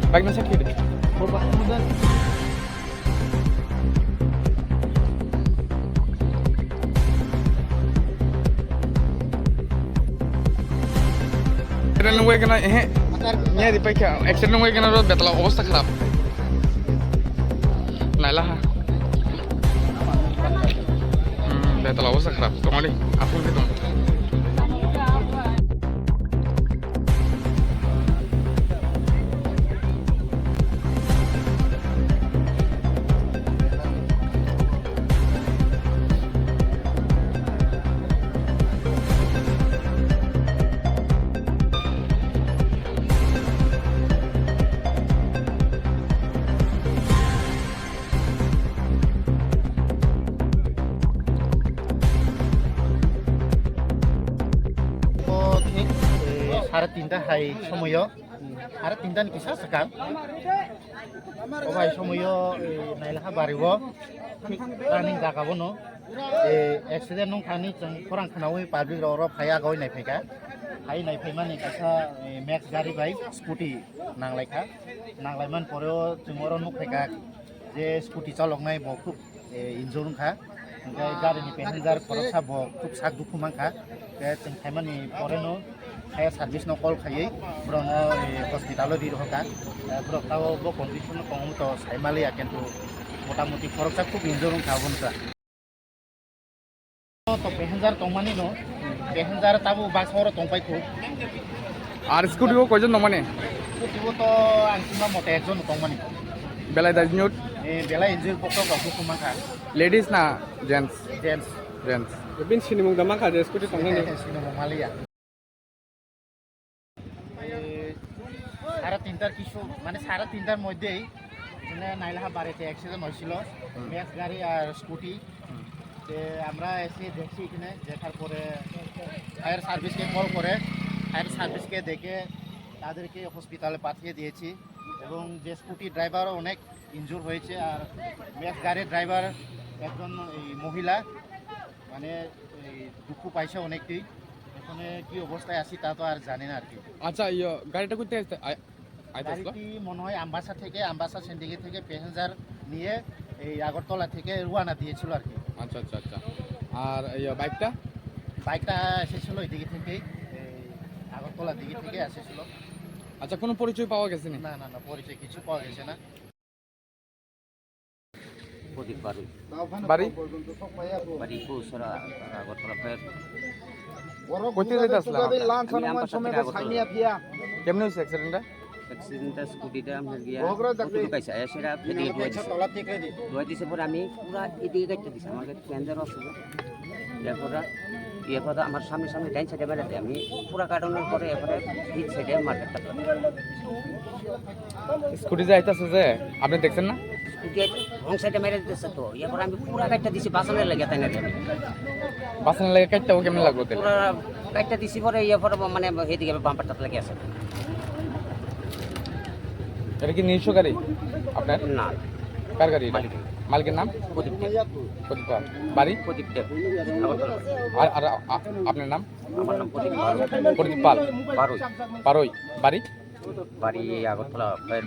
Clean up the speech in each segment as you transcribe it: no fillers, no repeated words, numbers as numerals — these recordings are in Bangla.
Baik na sakit. Korban kemudian Accident হয়ে কেন নিয়ে দি পাইকা accident হয়ে কেন বেতলা অবস্থা খারাপ নাইলা বেতলা অবস্থা খারাপ তোমারই আপনি তো ঠিক 3:30 হাই সময়ও 3:30 ni kisa sekang obai সময়ও nailha bariwo running jagabo no accident nong khani jeng korang khanawi public ro phaya goi nai phaika hai nai phaimani kisa max gari bai scooty nanglaikha nanglaiman poreo jengoro nuk phaika je scooty chaloknai bo khub injure kha गारिनि पेसेन्जार खरसा बो खुब साक दुखु मांखा जों थाइमानि परेनो फायर सार्भिस न कल खायै ब्रङ हस्पिटाल दि रहका ब्रकाव बो कन्डिसन कमु तो साइमालिया किन्तु मोटामुटी खरसा खुब इन्जर खाबनसा तो पेसेन्जार तंमानि न पेसेन्जार ताबु बास हर तंपाय खुब আর স্কুটিও কয়জন নমানে स्कुटिबो तो आंसिमा मते एकजन तंमानि বেলায় দাজনিউট बेला इन्जर पक्क गाखु मांखा লেডিস না জেন্টস जेन्स gents Bin sini mung damang kada skuti tong ni. Cinema মালিয়া 3:30 কিছু মানে 3:30 মধ্যেই মানে নাইলাহা বাড়িতে অ্যাক্সিডেন্ট হয়েছিল ম্যাক্স গাড়ি আর স্কুটি আমরা এসে দেখছি এখানে দেখার পরে ফায়ার সার্ভিসকে কল করে ফায়ার সার্ভিসকে দেখে তাদেরকে হসপিটালে পাঠিয়ে দিয়েছি এবং যে স্কুটি ড্রাইভারও অনেক ইনজুর হয়েছে আর ম্যাক্স গাড়ির ড্রাইভার একজন মহিলা মানে দুঃখ পাইছে অনেকটাই এখানে কি অবস্থায় আছি তা তো আর জানি না আর কি আচ্ছা ইয়ে গাড়িটা করতে আইতাছিল গাড়িটি মনে হয় আম্বাসা থেকে আম্বাসা সিন্ডিকেট থেকে প্যাসেঞ্জার নিয়ে এই আগরতলা থেকে রওনা দিয়েছিল আর কি আচ্ছা আচ্ছা আচ্ছা আর ইয়ে বাইকটা বাইকটা এসেছিল এদিকে থেকে আগরতলা দিকে থেকে এসেছিল আচ্ছা কোনো পরিচয় পাওয়া গেছে না না না না পরিচয় কিছু পাওয়া গেছে না প্রদীপ বাড়ি বাড়ি বাড়ি পৌঁছরা আগরতলা ফের কইতে যাইতাছিলাম আমি আমপাশা থেকে আগরতলা কেমনে হইছে অ্যাক্সিডেন্টটা অ্যাক্সিডেন্টটা স্কুটিটা আমার গিয়া কত ঢুকাইছে সেটা ফেদিকে তলা থেকে ধোয়া দিছে পরে আমি পুরা এদিকে কাটতে দিছি আমাকে ক্যান্সার আছে এরপরে এরপরে আমার সামনে সামনে ডাইন সাইডে বেড়াতে আমি পুরা কাটানোর পরে এরপরে ঠিক সাইডে মার্কেটটা স্কুটি যাইতাছে যে আপনি দেখছেন না স্কুটি রং সাইডে মেরে দিতেছে তো এরপরে আমি পুরা কাটতে দিছি বাসনের লাগে তাই না বাসন লাগে কাটটাও কেমন লাগলো তেল পুরা কাটতে দিছি পরে এরপরে মানে এদিকে বাম্পারটা লাগে আছে এটা কি নিজস্ব গাড়ি আপনার না কার গাড়ি এটা? মালিক। মালিকের নাম প্রদীপ প্রদীপ পাল। বাড়ি প্রদীপ দেব আগরতলা আর আপনার নাম আমার নাম প্রদীপ প্রদীপ পাল বারুই পারই বাড়ি বাড়ি আগরতলা ফের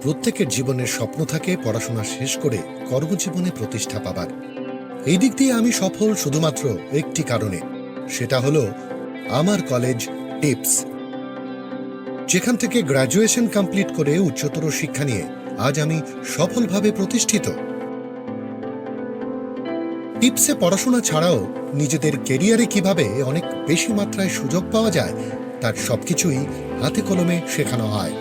প্রত্যেকের জীবনের স্বপ্ন থাকে পড়াশোনা শেষ করে কর্মজীবনে প্রতিষ্ঠা পাবার। এই দিক দিয়ে আমি সফল শুধুমাত্র একটি কারণে, সেটা হলো আমার কলেজ টিপস, যেখান থেকে গ্র্যাজুয়েশন কমপ্লিট করে উচ্চতর শিক্ষা নিয়ে আজ আমি সফলভাবে প্রতিষ্ঠিত। টিপসে পড়াশোনা ছাড়াও নিজেদের কেরিয়ারে কিভাবে অনেক বেশি মাত্রায় সুযোগ পাওয়া যায় তার সবকিছুই হাতে কলমে শেখানো হয়।